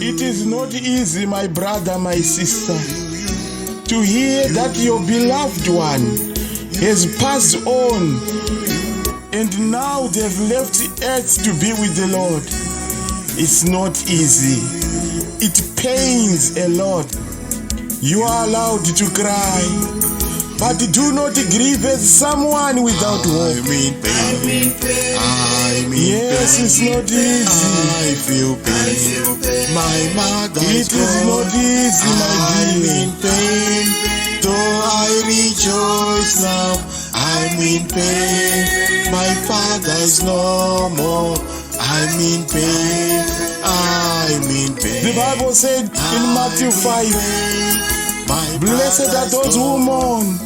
It is not easy, my brother, my sister, to hear that your beloved one has passed on and now they've left earth to be with the Lord. It's not easy. It pains a lot. You are allowed to cry, but do not grieve as someone without hope. I'm in pain. Yes, it's not easy. I feel pain. My mother It is not easy, my I'm dear. in pain. Though I rejoice now, I'm in pain. My father is no more. I'm in pain. I'm in pain. The Bible said in Matthew 5, blessed are those who mourn,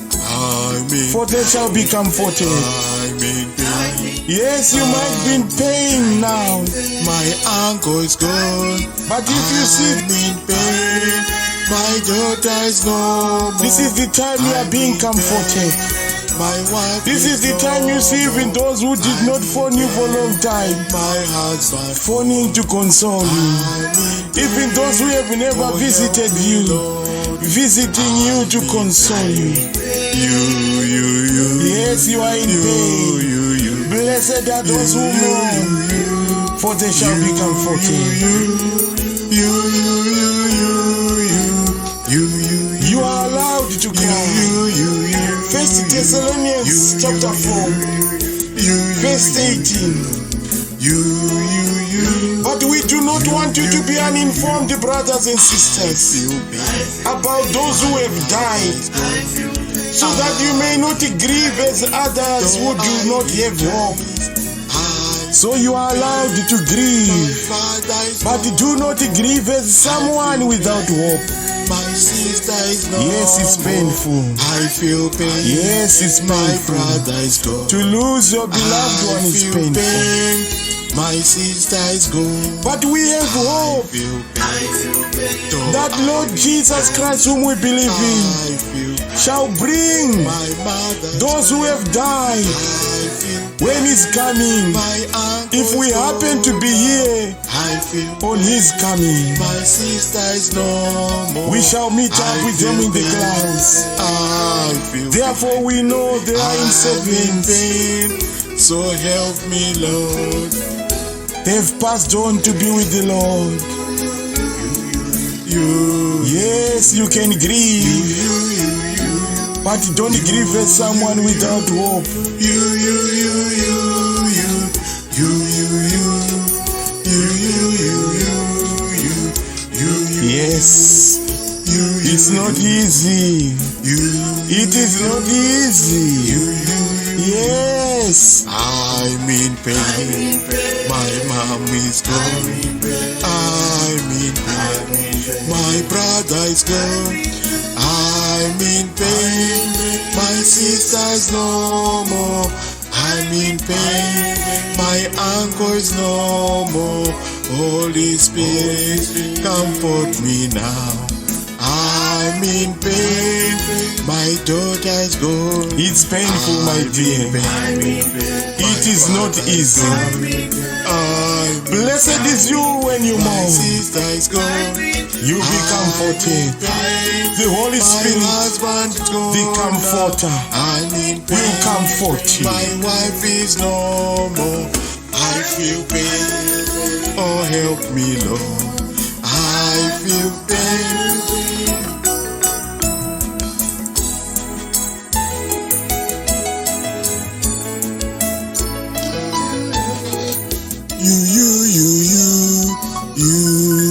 for they shall be comforted. I'm in pain. Yes, you might be in pain now, My uncle is gone. but if you see, I'm in pain. My daughter is no more. this is the time you are being comforted. My wife This is the time you see even those who did not phone you for a long time, my husband. phoning to console you. Even those who have never visited you, visiting you to console you. You. Yes, you are in pain. You. Blessed are those who mourn, for they shall be comforted. You are allowed to cry. First Thessalonians chapter 4, verse 18. But we do not want you to be uninformed, brothers and sisters, about those who have died, so that you may not grieve as others who do not have hope. So you are allowed to grieve, but do not grieve as someone without hope. My sister is no Yes, it's painful. I feel pain. Yes, it's My painful. brother is gone. To lose your beloved I one is feel painful. pain. My sister is gone. But we have hope Feel pain. that Lord Jesus Christ, whom we believe in, I feel shall bring my mother. those who have died I feel when He's coming. my uncle. If we happen to be here I feel on His coming, my sister is no more. we shall meet up with them in the clouds. I feel Therefore we know they are in servants. pain. So help me, Lord. They've passed on to be with the Lord. Yes, you can grieve, but don't grieve as someone without hope. Yes, it's not easy. It is not easy. Yes, I'm in pain. My mom is gone. I'm in pain. My brother is gone. I'm in pain. My sister is no more. I'm in pain. My uncle is no more. Holy Spirit, comfort me now. I'm in pain. My daughter is gone. it's painful, my dear. It is not easy. Blessed is you when you My mourn. sister is gone. You be comforted. The Holy Spirit, the Comforter, I'm in will pain. comfort you. My wife is no more. I feel pain. Oh, help me, Lord. I feel pain. You.